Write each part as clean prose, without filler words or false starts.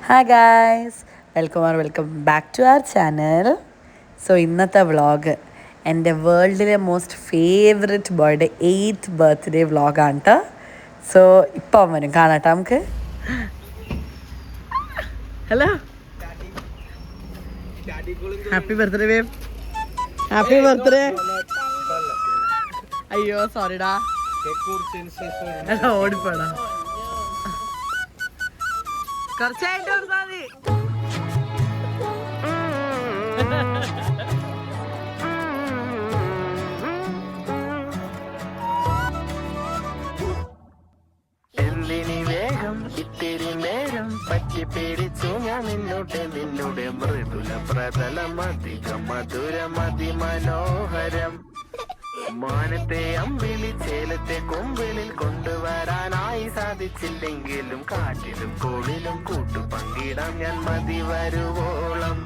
Hi guys, welcome back to our channel. So ഇന്നത്തെ vlog എൻ്റെ വേൾഡിലെ most favourite birthday 8th birthday വ്ളോഗാണ് കേട്ടോ. സോ ഇപ്പോൾ വരും കാണാട്ടോ നമുക്ക്. ഹലോ, ഹാപ്പി ബർത്ത്ഡേ വേവ്, ഹാപ്പി ബർത്ത്ഡേ. അയ്യോ സോറിടാ, ഓടിപ്പോടാ, കുറച്ചായിട്ട് കൊടുത്താൽ മതി. എന്തിനി വേഗം ഇത്തിരി നേരം പറ്റി പേടിച്ചു ഞാൻ നിന്നോട് മൃദുല പ്രതലം അധികം മധുരം അതിമനോഹരം. മാനത്തെ അമ്പിളി ചേലത്തെ കൊമ്പിളിൽ കൊണ്ടുവരാനായി സാധിച്ചില്ലെങ്കിലും കാറ്റിലും കോളിലും കൂട്ടു പങ്കിടാം ഞാൻ മതി വരുവോളം.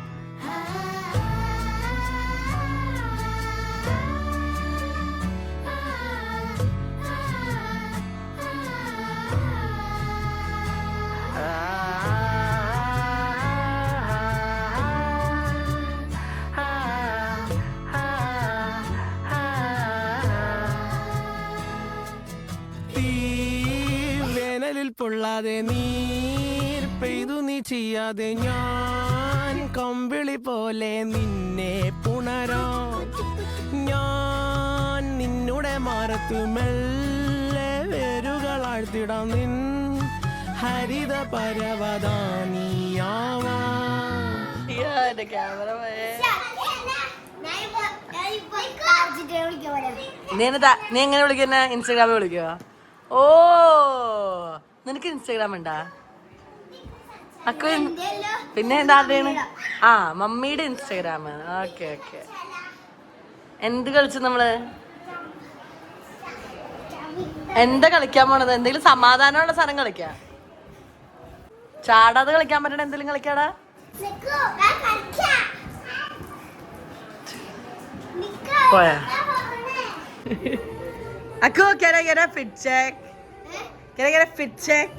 വേനലിൽ പൊള്ളാതെ നീർ പെയ്തു നീ ചെയ്യാതെ ഞാൻ കമ്പിളി പോലെ നിന്നെ പുണരോ. ഞാൻ നിന്നുടെ മാറത്തു മെല്ലെ വേരുകളാഴ്ത്തിടാം നിൻ ഹരിത പരവതാനിയാവാ. നീ എങ്ങനെ വിളിക്കുന്ന? ഇൻസ്റ്റാഗ്രാമിൽ വിളിക്കുക? ഓ, നിനക്ക് ഇൻസ്റ്റാഗ്രാം ഉണ്ടാ? അക്കു പിന്നെ എന്താ? ആ, മമ്മിയുടെ ഇൻസ്റ്റാഗ്രാം. Okay okay. എന്ത് കളിച്ചു നമ്മള്? എന്താ കളിക്കാൻ പോണത്? എന്തെങ്കിലും സമാധാനമുള്ള സാധനം കളിക്കാം. ചാടാതെ കളിക്കാൻ പറ്റണ എന്തെങ്കിലും കളിക്കാടാ. പോയാ Akku, can I get a fit check? Can I get a fit check?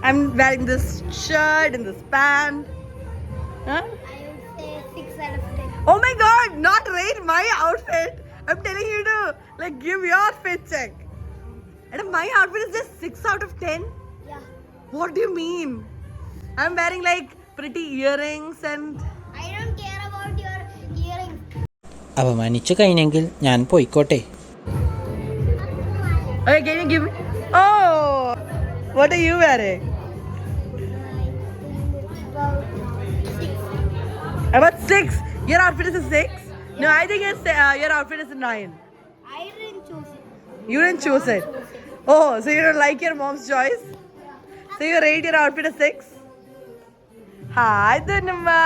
I'm wearing this shirt and this pant. Huh? I would say 6 out of 10. Oh my god, not rate my outfit. I'm telling you to like give your fit check. And my outfit is just 6 out of 10? Yeah. What do you mean? I'm wearing like pretty earrings and I don't care about your earrings. അപമാനിച്ചു കഴിഞ്ഞെങ്കിൽ ഞാൻ പോയിക്കോട്ടെ. Okay, can you give me? Oh, what are you wearing? About 6. Your outfit is a 6? No, I think it's your outfit is a 9. I didn't choose it. You didn't choose it. Oh, so you don't like your mom's choice? So you rate your outfit a 6? Hi, Dhanuma.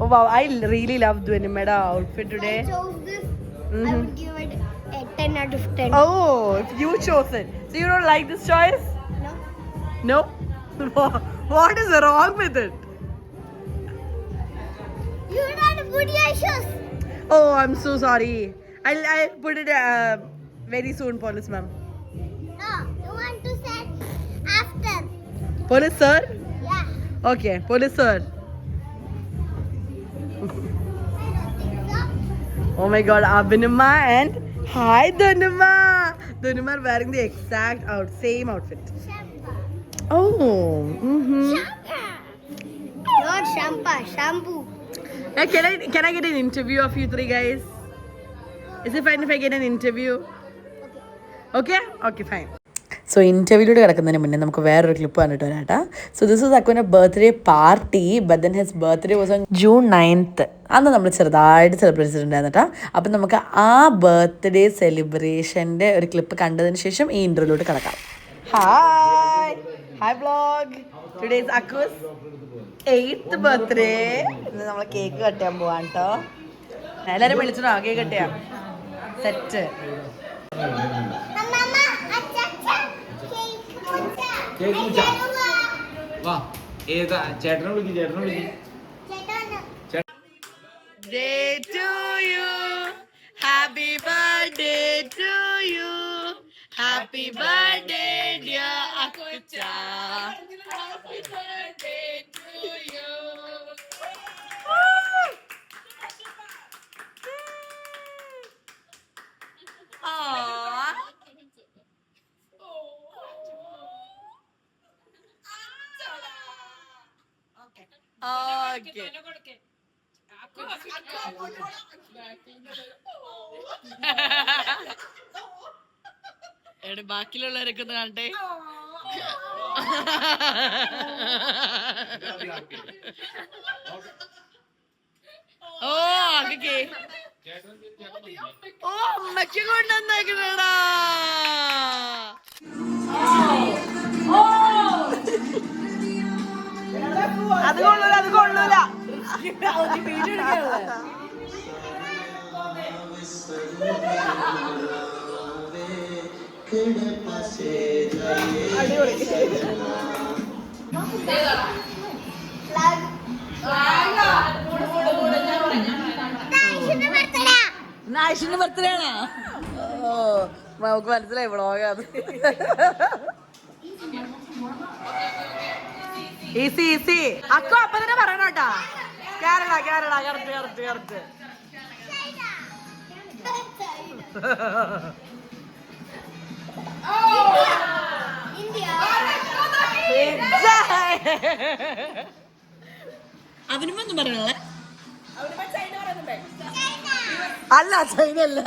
Oh wow, I really love Dhanumada outfit today. If I chose this, I would give it a 10 out of 10. Oh, if you chose it. So you don't like this choice? No? No? What is wrong with it? You don't put your shoes. Oh, I'm so sorry. I'll put it very soon, police ma'am. No, you want to say after. Police sir? Yeah. Okay, police sir. I don't think so. Oh my god, Abhinama and hi Dhanuma. Dhanuma are wearing the exact same outfit. Shampoo. Oh, Not shampoo. Now, can I get an interview of you three guys? Is it fine if I get an interview? Okay? Okay, fine. So ഇൻ്റർവ്യൂവിലൂടെ കിടക്കുന്നതിന് മുന്നേ നമുക്ക് വേറൊരു clip കണ്ടിട്ട് വരാം കേട്ടോ. So this was അക്കുവിൻ്റെ birthday party, but then his birthday was on June 9th. അന്ന് നമ്മൾ ചെറുതായിട്ട് സെലിബ്രേറ്റ് ചെയ്തിട്ടുണ്ടായിരുന്നു കേട്ടോ. അപ്പം നമുക്ക് ആ ബർത്ത്ഡേ സെലിബ്രേഷൻ്റെ ഒരു ക്ലിപ്പ് കണ്ടതിന് ശേഷം ഈ ഇൻ്റർവ്യൂവിലൂടെ കിടക്കാം. Hi vlog. Today is Akku's 8th birthday. ഇന്ന് നമ്മൾ കേക്ക് കട്ട് ചെയ്യാൻ പോവാണ് കേട്ടോ. എല്ലാവരും വിളിച്ചിട്ടോ കേക്ക് കട്ട് ചെയ്യാം. സെറ്റ്. വാ, ഏതാ ചേട്ടനെ വിളിക്കും. Day to you, happy birthday to you, happy Happy birthday, dear Akucha. Happy birthday to you. Aww. Okay. എവിടെ ബാക്കിയുള്ളവരൊക്കെ ഒന്ന് കാണട്ടെ. ഓ ആകെ ഓ അമ്മയ്ക്ക് കൊണ്ടുവന്നേക്കണടാ. അത് കൊള്ളൂല, അത് കൊള്ളൂല. ആയിഷിന്റെ ബർത്ത്ഡേ ആണോ? ഓ നമുക്ക് മനസ്സിലായി വ്ളോഗ് അത്. ഈസി ഈസി അക്കോ അപ്പൊ തന്നെ പറയണ കേട്ടാ. Kerala Kerala correct correct correct. അവനുമൊന്നും പറയണല്ലേ? അല്ല ചൈന അല്ല.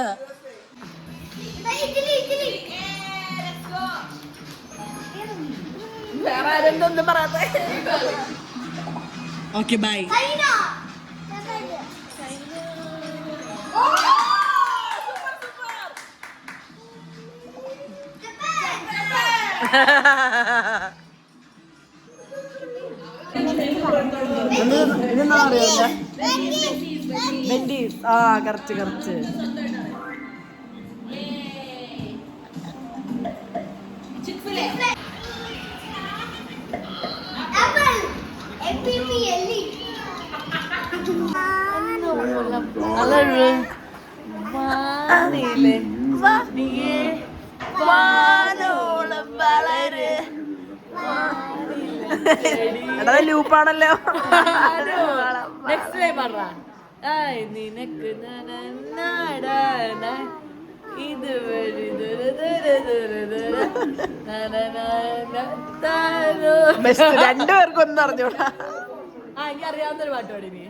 വേറെ ആരെന്തൊന്നും പറയാത്ത. Okay bye. ഇതെന്താ അറിയാ? വെൻഡീസ്. ആ കറക്റ്റ് കറക്റ്റ്. എടാ ലൂപ്പാണല്ലോ. നെക്സ്റ്റ് ടൈം പറ. നിനക്ക് ഇത് രണ്ടുപേർക്കും ഒന്നും അറിഞ്ഞൂടാ. ആ എനിക്ക് അറിയാവുന്നൊരു പാട്ട് പാടി. നീ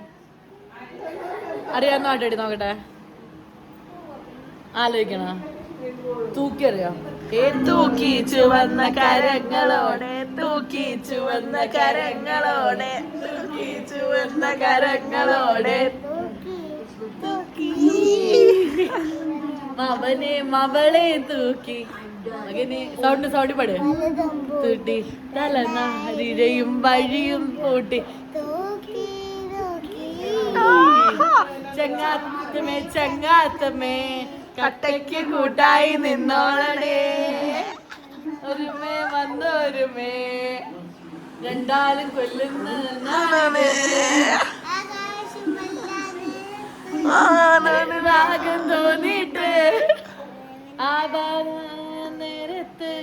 അറിയാവുന്ന പാട്ട് പാടി നോക്കട്ടെ. ആലോചിക്കണ. തൂക്കി അറിയാം. തൂക്കി ചുവന്ന കരങ്ങളോടെ തൂക്കി ചുവന്ന കരങ്ങളോടെ തൂക്കി ചുവന്ന കരങ്ങളോടെ മവനെ മവളെ തൂക്കി മകനെ സൗണ്ട് സൗണ്ടി പാട്. തൂട്ടി തലനാരിഴയും വഴിയും പൂട്ടി ചങ്ങാത്തമേ ചങ്ങാത്തമേ കട്ടയ്ക്ക് കൂട്ടായി നിന്നോളടേ. ഒരുമേ വന്നൊരുമേ രണ്ടാലും കൊല്ലുന്ന രാഗം തോന്നിട്ട് ആ നേരത്ത്.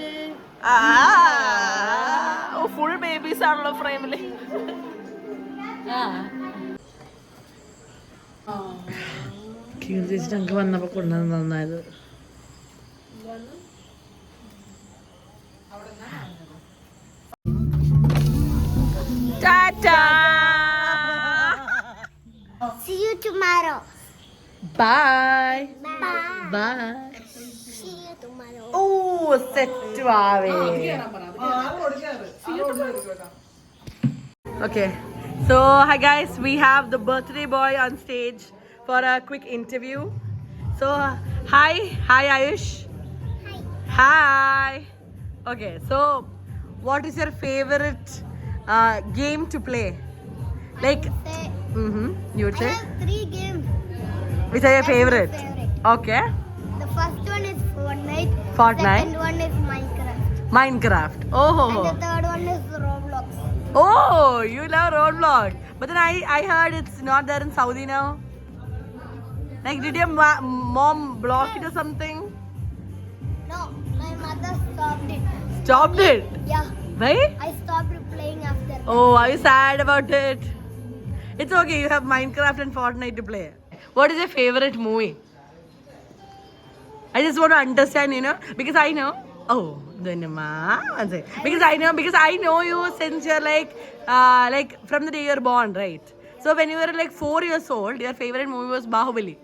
ഫുൾ ബേബീസ് ആണല്ലോ ഫ്രെയിമില്. കീർത്തിച്ച് ഞങ്ങൾക്ക് വന്നപ്പോ കൊണ്ടുവന്ന് നന്നായത്. Tata. See you tomorrow. Bye. Bye. See you tomorrow. Oh, set വാവേ. Okay. So, hi guys, we have the birthday boy on stage for a quick interview. So, hi Ayush. Hi. Okay, so what is your favorite game to play? Like, you would I say? have 3 games. Which are your favorite? Favorite. Okay. The first one is Fortnite. Fortnite. Second one is Minecraft. Minecraft. Oh. And the third one is Roblox. Oh, you love Roblox. But then I heard it's not there in Saudi now. Like, did your mom block it or something? No, my mother stopped it. Stopped it? Yeah, Why? I stopped playing after. Oh, are you sad about it? It's okay, you have Minecraft and Fortnite to play. What is your favorite movie? I just want to understand, because I know. Oh, Dhanima. One second. Because I know you since you're like from the day you're born, right? So when you were like 4 years old, your favorite movie was Bahubali.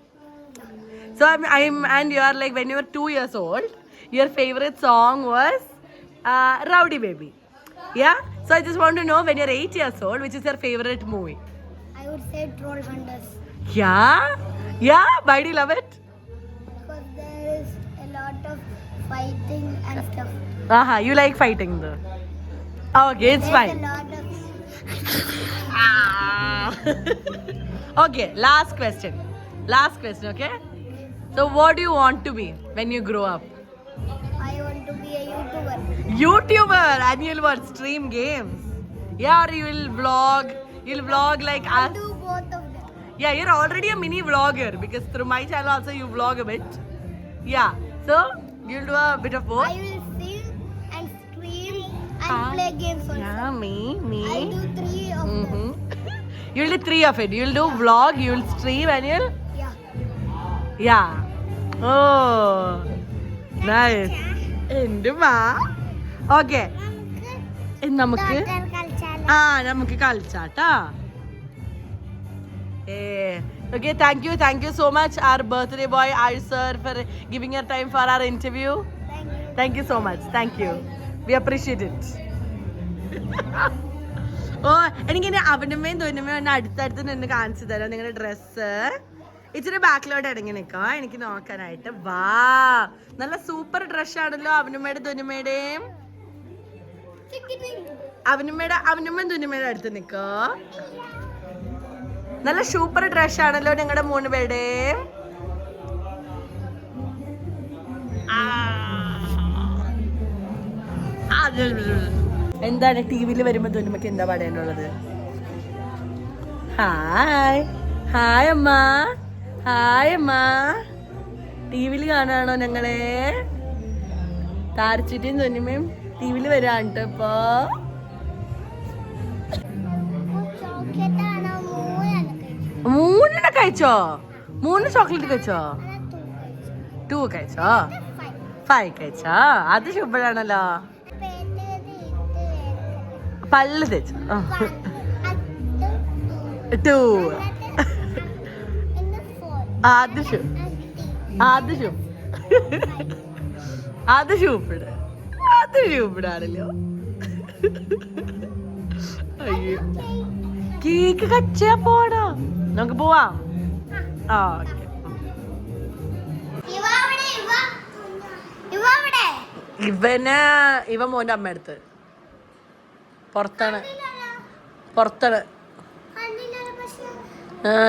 So and you are like when you were 2 years old, your favorite song was Rowdy Baby. Yeah. So I just want to know when you're 8 years old, which is your favorite movie? I would say Troll Hunters Yeah. Yeah. Why do you love it? because there is a lot of fighting and stuff. You like fighting though. Okay, it's There's fine. a lot of. Okay, last question, okay? So what do you want to be when you grow up? I want to be a YouTuber. YouTuber, and you'll what, stream games? Yeah, or you'll vlog like I'll us. do both of them. Yeah, you're already a mini vlogger because through my channel also you vlog a bit. Yeah, so you'll do a bit of both. I will sing and scream and play games also. Yeah, me. I'll do 3 of them. You'll do 3 of it. You'll do vlog, you'll stream, and you'll. Yeah. Oh, nice. എന്തുമാ okay നമുക്ക് നമുക്ക് കളിച്ചാട്ടാ. Okay, thank you so much, our birthday boy Ayush sir, for giving your time for our interview. Thank you so much. Thank you. We appreciate it. Oh, എനിക്കിനി അവനുമേയും തൊന്നുമേയും ഒന്ന് അടുത്തടുത്ത് നിന്ന് കാണിച്ചു തരാം നിങ്ങളുടെ ഡ്രസ്സ്. ഇച്ചിരി ബാക്കിലോട്ട് ഇറങ്ങി നിൽക്കാം എനിക്ക് നോക്കാനായിട്ട്. വാ, നല്ല സൂപ്പർ ഡ്രസ്സാണല്ലോ അവനുമ്മയുടെ തൊന്നുമയുടെയും. അവനുമ്മയും തൊന്നുമയുടെ അടുത്ത് നിൽക്കോ. നല്ല സൂപ്പർ ഡ്രസ്സാണല്ലോ നിങ്ങളുടെ 3 പേരുടെയും. എന്താണ് ടിവിയിൽ വരുമ്പോ തൊന്നുമക്ക് എന്താ പറയാനുള്ളത്? ഹായ് അമ്മ, ടിവിയിൽ കാണാണോ ഞങ്ങളെ? താരച്ചിട്ടും തൊന്നുമയും ടിവിയിൽ വരാണ്ട് ഇപ്പൊ. മൂന്നെണ്ണം കഴിച്ചോ? 3 ചോക്ലേറ്റ് കഴിച്ചോ? 2 കഴിച്ചോ? 5 കഴിച്ചോ? അത് ശുഭ്രാണല്ലോ. പല്ല് തേച്ചോ? 2. അത് ശൂപ്പിടാണല്ലോ. അയ്യോ, കേക്ക് കച്ചാ പോടാ, നമുക്ക് പോവാം. ഓക്കെ. ഇവ മോന്റെ അമ്മ അടുത്ത് പുറത്താണ്.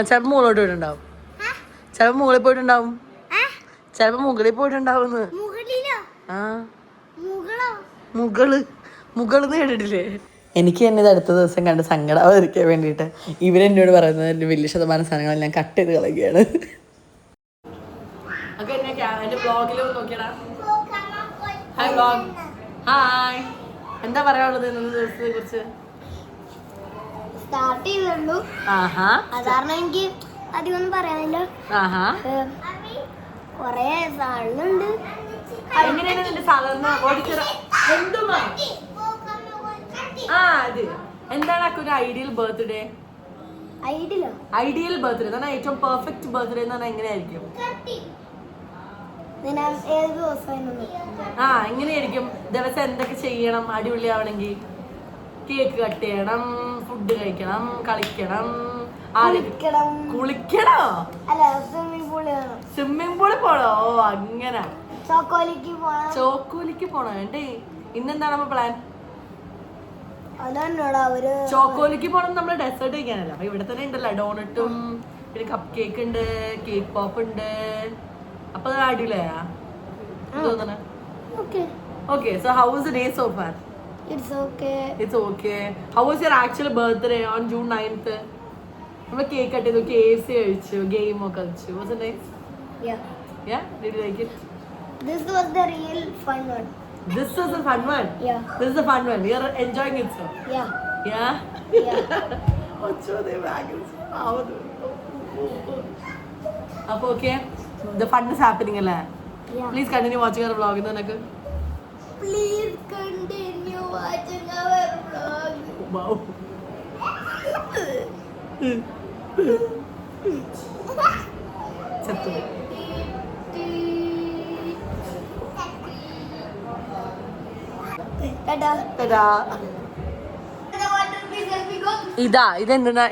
ചിലപ്പോ മുകളിലോട്ട് പോയിട്ടുണ്ടാവും. ചിലപ്പോ മുകളിൽ പോയിട്ടുണ്ടാവും. മുകള് കേട്ടിട്ടില്ലേ? എനിക്ക് തന്നെ ഇത് അടുത്ത ദിവസം കണ്ട് സങ്കടാവാതിരിക്കാൻ വേണ്ടിയിട്ട് ഇവരെന്നോട് പറയുന്നത് വലിയ ശതമാനം സാധനങ്ങൾ ഞാൻ കട്ട് ചെയ്ത് കളയുകയാണ്. ഹായ്, എന്താ പറയാനുള്ളത് ഇന്നത്തെ ദിവസത്തെ കുറിച്ച്? സ്റ്റാർട്ട് ചെയ്തുള്ളൂ, അതാണ് എനിക്ക് അധികം പറയാനില്ല. കൊറേ സാധനങ്ങളുണ്ട്. എങ്ങനെയാണ് നിന്റെ സാധാരണ എന്താണ് അക്കൊരു ഐഡിയൽ ബർത്ത്ഡേ? ഐഡിയൽ ബർത്ത്ഡേ എന്ന് പറഞ്ഞാൽ ഏറ്റവും പെർഫെക്റ്റ് ബർത്ത്ഡേ എന്ന് പറഞ്ഞാൽ എങ്ങനെയായിരിക്കും? എങ്ങനെയായിരിക്കും? ദിവസം എന്തൊക്കെ ചെയ്യണം അടിപൊളിയാവണമെങ്കിൽ? കേക്ക് കട്ട് ചെയ്യണം, ഫുഡ് കഴിക്കണം, കളിക്കണം, കുളിക്കണോ? സ്വിമ്മിംഗ് പൂളിൽ പോണോ? ഓ അങ്ങനെ. ചോക്കോലിക്ക് പോണോ? ഏണ്ടേ ഇന്നെന്താണ് നമ്മ പ്ലാൻ? ചോക്കോലിക്ക് പോണം. നമ്മള് ഡെസേർട്ട് കഴിക്കാനല്ല, അപ്പൊ ഇവിടെ തന്നെ ഉണ്ടല്ലോ ഡോണറ്റും പിന്നെ കപ്പ് കേക്ക് ഉണ്ട്, കേക്ക് പോപ്പ് ഉണ്ട്. അപ്പൊ അത് അടിപൊളിയാ തോന്നണേ. Okay, so how was the day so far? It's okay. How was your actual birthday on June 9th? നമ്മൾ കേക്ക് കട്ട് ചെയ്തു, KFC കഴിച്ചു, ഗെയിം ഒക്കെ കളിച്ചു. Was it nice? Yeah. Yeah? Did you like it? This was the real fun one. This is a fun one. Yeah. This is a fun one. We are enjoying it, so. Yeah. Yeah? Yeah. Apo, okay? The fun is happening, alla. Yeah. Please continue watching our vlog. Please continue watching our vlog. Wow. Chattu. Ta-da. Ta-da. The water please help me go. ഇതെന്താ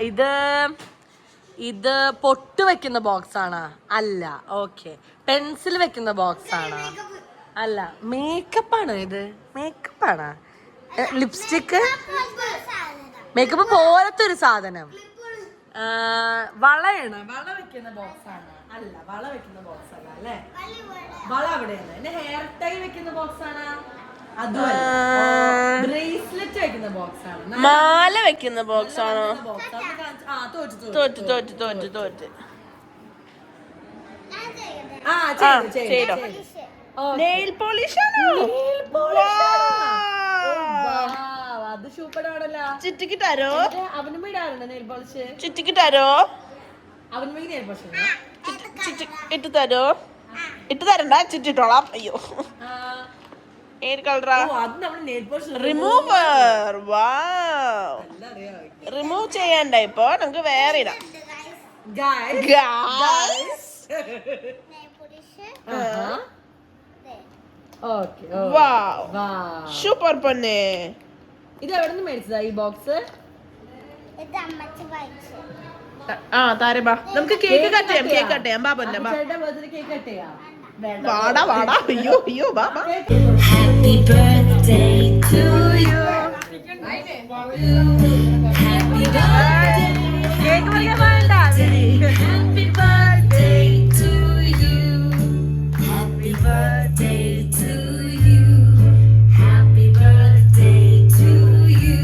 ഇത് പൊട്ട് വെക്കുന്ന box ആണ് അല്ല. Okay, pencil വെക്കുന്ന box ആണ് അല്ല. Makeup ആണ് ഇത്. മേക്കപ്പ് ആണ്. ലിപ്സ്റ്റിക്ക്, മേക്കപ്പ് പോലത്തെ ഒരു സാധനം. വളയാണ്. വള വെക്കുന്ന ബോക്സ് ആണ് അല്ല. വള വെക്കുന്ന ബോക്സ് അല്ല അല്ലേ? വള അവിടെയാണ്. എന്റെ ഹെയർ ടൈ വെക്കുന്ന ബോക്സ് ആണ്. ബ്രേസ്ലെറ്റ് വെക്കുന്ന ബോക്സ് ആണ്. മാല വെക്കുന്ന ബോക്സ് ആണോ? ചെയ്തോ. നെയിൽ പോളിഷ് ആണോ? അത് സൂപ്പറാണല്ലോ. ചുറ്റിക്ക് തരോ? അവനും വീടാറുണ്ട് നെയിൽ പോളിഷ്. ചുറ്റിക്ക് തരോ? അവന് വീട് നെയിൽ പോളിഷ് ഇട്ട് തരോ? ഇട്ട് തരണ്ട, ചുറ്റിട്ടോളാം. അയ്യോ, ഏത് കളറാ? റിമൂവർ. റിമൂവ് ചെയ്യണ്ട ഇപ്പൊ, നമുക്ക് വേറെ ഇടാം. സൂപ്പർ പൊന്നെ. ഇത് എവിടെ നിന്ന് മേടിച്ചതാ ഈ ബോക്സ്? താരേ ബാ, നമുക്ക് കേക്ക് കട്ട് ചെയ്യാം. കേക്ക് കട്ട് ചെയ്യാം. ബാബന്റെ ബാ. കേക്ക് കട്ട് ചെയ്യാം. വാടാ വാടാ. അയ്യോ അയ്യോ, ബാ ബാ. Happy birthday to you. Happy birthday. Cake മുറിക്കാൻ വേണ്ട. Happy birthday to you. Happy birthday to you. Happy birthday to you.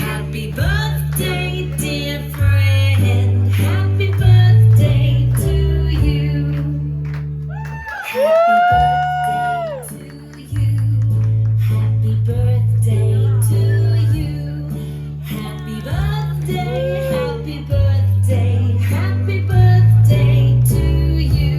Happy birthday, dear friend. Happy birthday to you. Happy birthday to you. Happy birthday, happy birthday, happy birthday to you.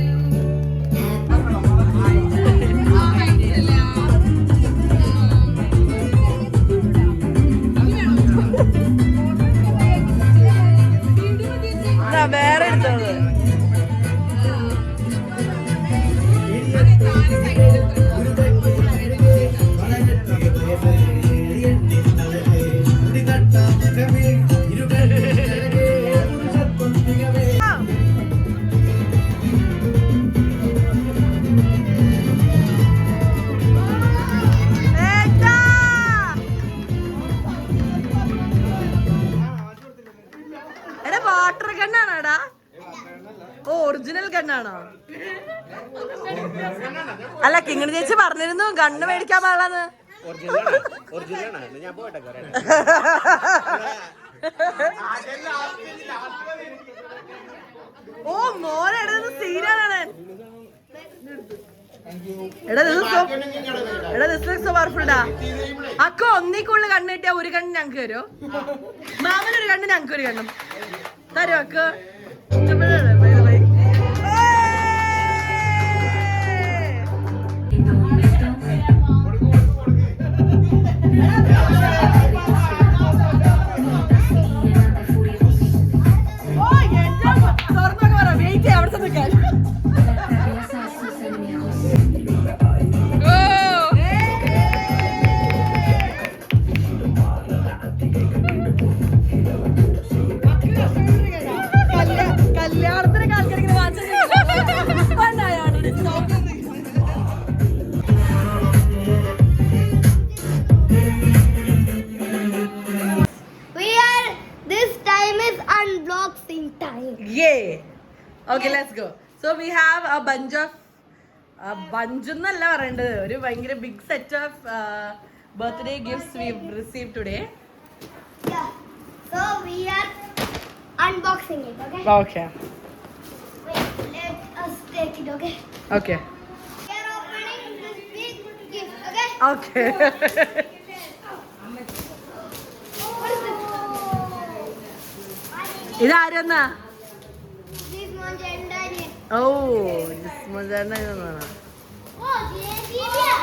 വേറെ എടുത്തോളൂ. എടാ water ഗണ്ണാണോടാ? Original ഗണ്ണാണോ? അല്ല, കിങ്ങിണി ചേച്ചി പറഞ്ഞിരുന്നു gun മേടിക്കാൻ പാടില്ലെന്ന്. ഓ മോനെ, സീനാണ്. അക്ക ഒന്നിക്കുള്ള കണ്ണ് കിട്ടിയ ഒരു കണ്ണ് ഞങ്ങക്ക് തരുമോ? മാമനൊരു കണ്ണ് ഞങ്ങക്ക് ഒരു കണ്ണും തരുമോ അക്ക? വെയിറ്റ് അവിടെ നിൽക്കാൻ. കല്യാണത്തിന് ആൾക്കാരിങ്ങനെ വാങ്ങിച്ചു. This time is unboxing time. Yay! Okay, let's go. So we have a bunch of എന്നല്ല പറയേണ്ടത്, ഒരു ഭയങ്കര big set of birthday gifts we received today. Yeah. So we are unboxing it, okay? Okay. Wait, let us take it, okay? Okay. We are opening this big gift, okay? Okay. ഇതാരെന്നാ? This one Jendani. ഓ ജിസ്മോചാരനാ. Oh, Jesilia.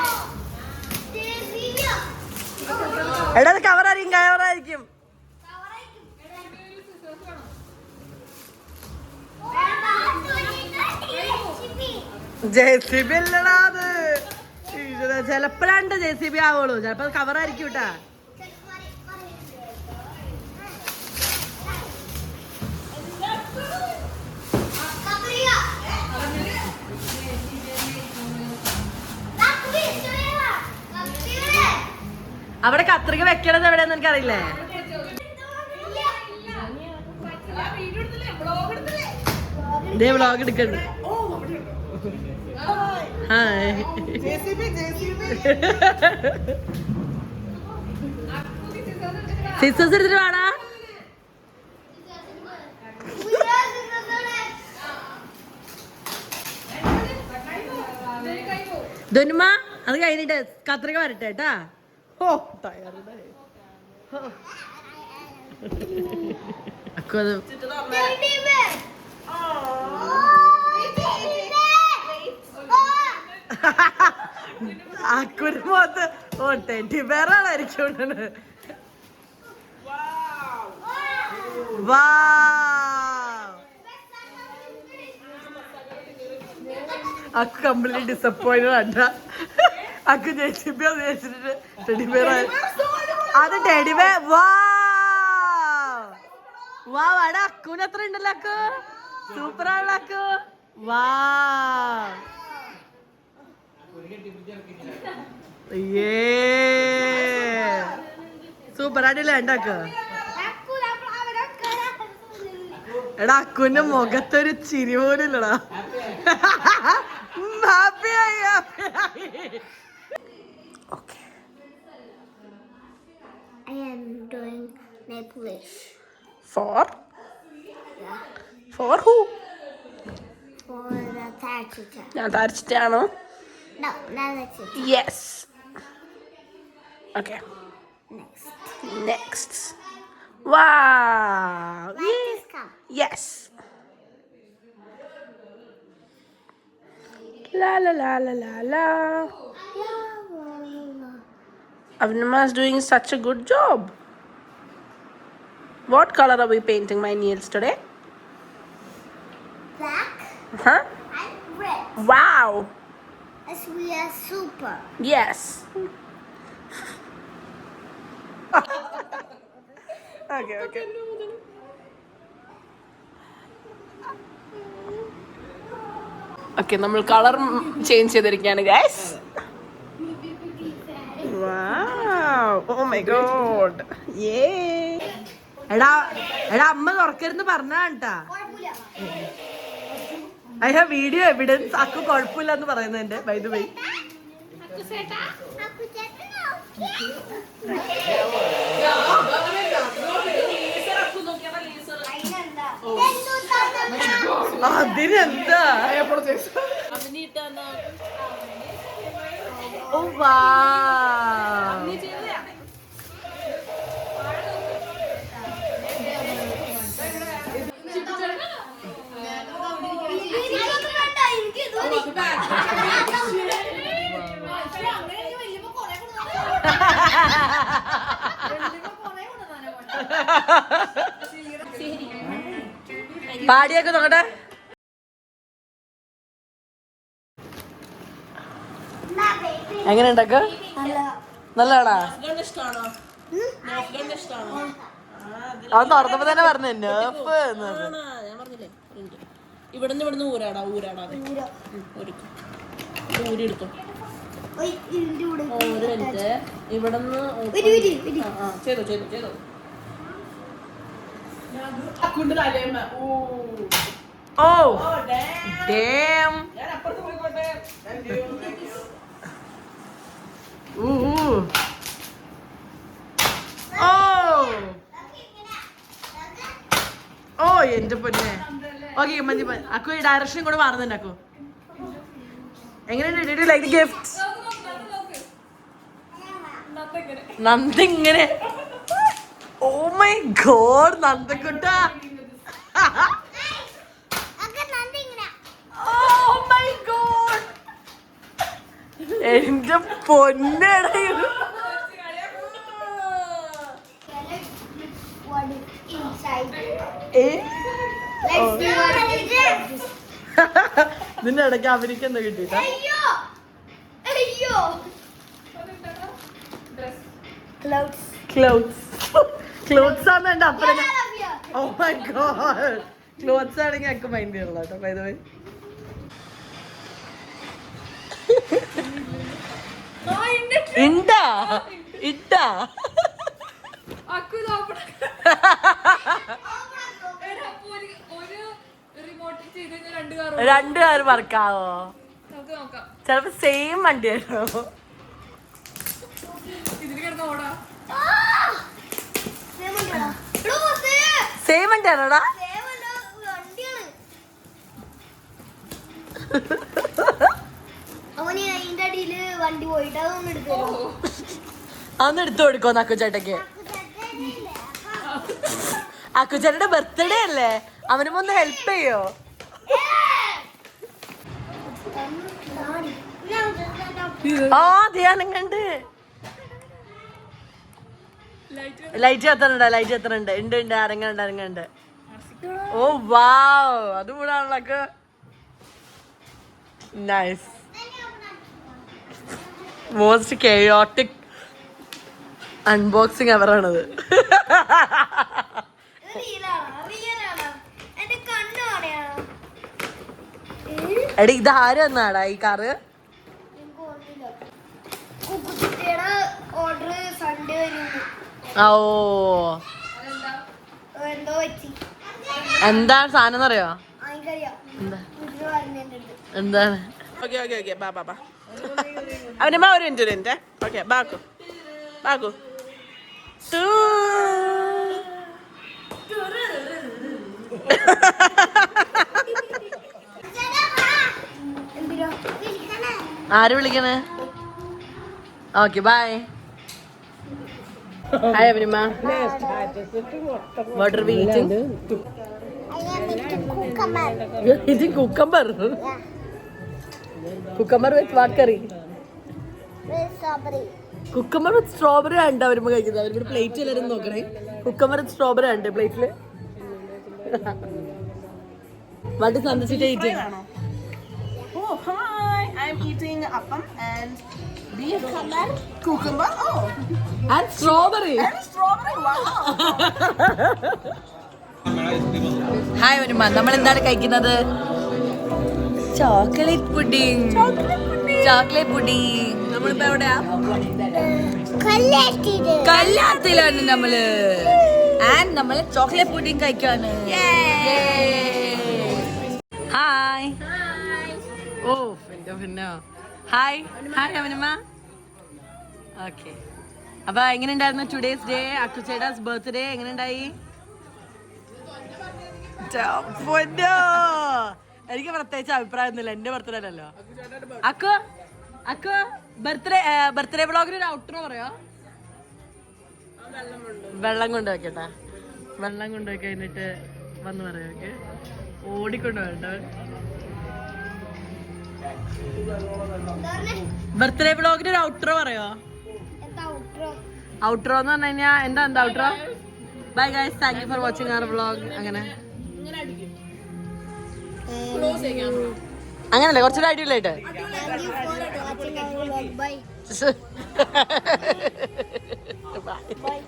Jesilia. എടാ അത് കവറായിരിക്കും. JCB അല്ലടാ അത്. ചെലപ്പോഴാണ്ട് JCB ആവുള്ളൂ, ചെലപ്പോ കവറായിരിക്കും കേട്ടാ. അവിടെ കത്രിക വെക്കണത് എവിടെയെന്ന് എനിക്കറിയില്ലേ. ഇതേ വ്ളോഗ് എടുക്കണ്ട്. സിസ്റ്റേഴ്സ് എടുത്തിട്ട് വേണാ. ധനുമ അത് കഴിഞ്ഞിട്ട് കത്രിക വരട്ടെ കേട്ടാ. ഓ തയ്യാറുണ്ടായി. അക്കത് അക്കുരു മോത്ത് ഓ ടെഡി ബെയറാണായിരിക്കും. അക്കു കംപ്ലീറ്റ് ഡിസപ്പോയിന്റഡ് ആണ്ട. അക്കു JCB വെച്ചിട്ട് ടെഡി ബെയർ. അത് ടെഡി ബെയർ. വാ അവിടെ അക്കുവിന് എത്ര ഉണ്ടല്ലോ. അക്കു സൂപ്പറാണല്ലോ. അക്കു സൂപ്പർ ആയിട്ടില്ല ഉണ്ടാക്ക്. എടാ അക്കുവിന്റെ മുഖത്തൊരു ചിരി പോലും ഇല്ലടാ. I am doing nail polish. For who? For the third teacher. ഞാൻ തരച്ചിട്ടാണോ? No, not the teacher. Yes. Okay. Next. Wow. Like this cup. Yes. La la la la la la. Avnima is doing such a good job. What color are we painting my nails today? Black Huh? and red. Wow. As we are super. Yes. Okay. Okay, നമ്മൾ colour change ചെയ്തിരിക്കുകയാണ് guys. Oh my god. എടാ അമ്മ തുറക്കരുന്ന് പറഞ്ഞാട്ടാ. I have video evidence. Akku കുഴപ്പമില്ല എന്ന് പറയുന്നുണ്ട്. By the way അതിനെന്താ. ഓ വാ. പാടിയൊക്കെ നോക്കട്ടെ. എങ്ങനെ ഉണ്ടാക്ക? നല്ലതാണാ? അവൻ തുറന്നപ്പോ തന്നെ പറഞ്ഞു നെഫ്. ഇവിടുന്ന് ഊരാടാ ഊരിയെടുക്കും. ഒരു മിനിറ്റ്. ഇവിടുന്ന് ചെയ്തു. Oh, damn. Ooh. Oh, എന്റെ പൊന്നെ. ഓക്കെ മതി. അക്കു ഈ ഡയറക്ഷൻ കൂടെ മാറുന്നുണ്ട്. അക്കു എങ്ങനെയുണ്ട്? Did you like the gift? Nanda ഇങ്ങനെ ഓ മൈ ഗോഡ് നന്ദക്കുട്ട ഓ മൈ ഗോഡ് എന്റെ പൊന്നട What is inside? ഏ Let's see what is this. നിന്റെ ഇടയ്ക്ക് അവർക്ക് എന്താ കിട്ടിട്ടാ Ayyo! Ayyo! Clouds. ക്ലോത്ത്സ് ആണ് എന്റെ അപ്പനെ Get out of here! Oh my God clothes ആണെങ്കിൽ എനിക്ക് മൈൻഡ് ചെയ്യണല്ലോ കേട്ടോ ബൈ ദ വേ ഇണ്ടാ ഇട്ടാ രണ്ടു കാർ വർക്കാവോ ചിലപ്പോ സെയിം വണ്ടിയാണോ സെയിം വണ്ടിയാണോടാ അവന് അതിന്റെ അടിയില് വണ്ടി പോയിട്ട് അതൊന്നും എടുക്കോ അതൊന്ന് എടുത്തു കൊടുക്കോ അക്കുചേട്ടക്ക് അക്കുചേട്ടന്റെ ബർത്ത്ഡേ അല്ലേ അവനും ഒന്ന് ഹെൽപ്പ് ചെയ്യോ ആ ധ്യാനം കണ്ട് ലൈറ്റ് കത്തണുണ്ട് ഉണ്ട് അരങ്ങുണ്ട് ഓ വാവ് അത് കൂടാണല്ലോ നൈസ് മോസ്റ്റ് കെയോട്ടിക് അൺബോക്സിങ് അവറാണത് എന്റെ കണ്ണു പറയാണോ എടി ഇത് ആര് വന്നാടാ ഈ കാറ് കുക്കുട്ടിയുടെ ഓർഡർ സൺഡേ വരുന്നു ഓ എന്തോ വെച്ച് എന്താണ് സാധനം എന്നറിയോ എനിക്കറിയാം എന്താ വീട്ടിൽ പറഞ്ഞിട്ടുണ്ട് എന്താണ് ഓക്കെ ബാ അവനമ്മ ഒരു മിനിറ്റ് ഓക്കെ ബാക്കു എന്തിനോ ആര് വിളിക്കണേ ഓക്കെ ബൈ ഹായ് അവനിമ്മ what are we eating eating cucumber with what curry cucumber with strawberry ഉണ്ട് അവരുമ്പോ കഴിക്കുന്നത് അവരുടെ പ്ലേറ്റ് എല്ലാവരും നോക്കണേ കുക്കമ്പർ വിത്ത് സ്ട്രോബെറി ഉണ്ട് പ്ലേറ്റില് വാട്ട് ഇസ് നന്ദ ചേച്ചി eating Oh, hi. I'm eating appam and beef cucumber. Oh, and strawberry and strawberry. Wow. ഹായ് വനുമ നമ്മൾ എന്താണ് കഴിക്കുന്നത് ചോക്ലേറ്റ് പുഡിംഗ് നമ്മളിപ്പോ എവിടെയാ കല്യാണത്തിലാണ് നമ്മള് ആൻഡ് നമ്മള് ചോക്ലേറ്റ് പുഡിംഗ് കഴിക്കാണ് ഹായ് ഓ പിന്നെ ഹായ് അവനുമ ഓക്കെ അപ്പൊ എങ്ങനെ ഉണ്ടായിരുന്നു ടുഡേസ് ഡേ അക്കുചേടാസ് ബർത്ത്ഡേ എങ്ങനെ ഉണ്ടായി എനിക്ക് പ്രത്യേകിച്ച് അഭിപ്രായം ഒന്നുമില്ല എന്റെ ബർത്ത്ഡേ അല്ലല്ലോ അക്കു ബർത്ത്ഡേ വ്ളോഗിന് ഒരു ഔട്ടർ പറയോ വെള്ളം കൊണ്ടുവയ്ക്കട്ടെ വെള്ളം കൊണ്ടുപോയി കഴിഞ്ഞിട്ട് വന്ന് പറയാം ഓക്കെ ഓടിക്കൊണ്ട് വേണ്ട ബർത്ത്ഡേ വ്ളോഗിന് ഒരു ഔട്ടർ പറയോ ഔട്ട്രോ എന്ന് പറഞ്ഞു കഴിഞ്ഞാൽ എന്താ outro bye guys thank you for watching our vlog അങ്ങനെ അങ്ങനല്ലേ കുറച്ചൊരു അടിപൊളിയായിട്ട് Bye. Bye.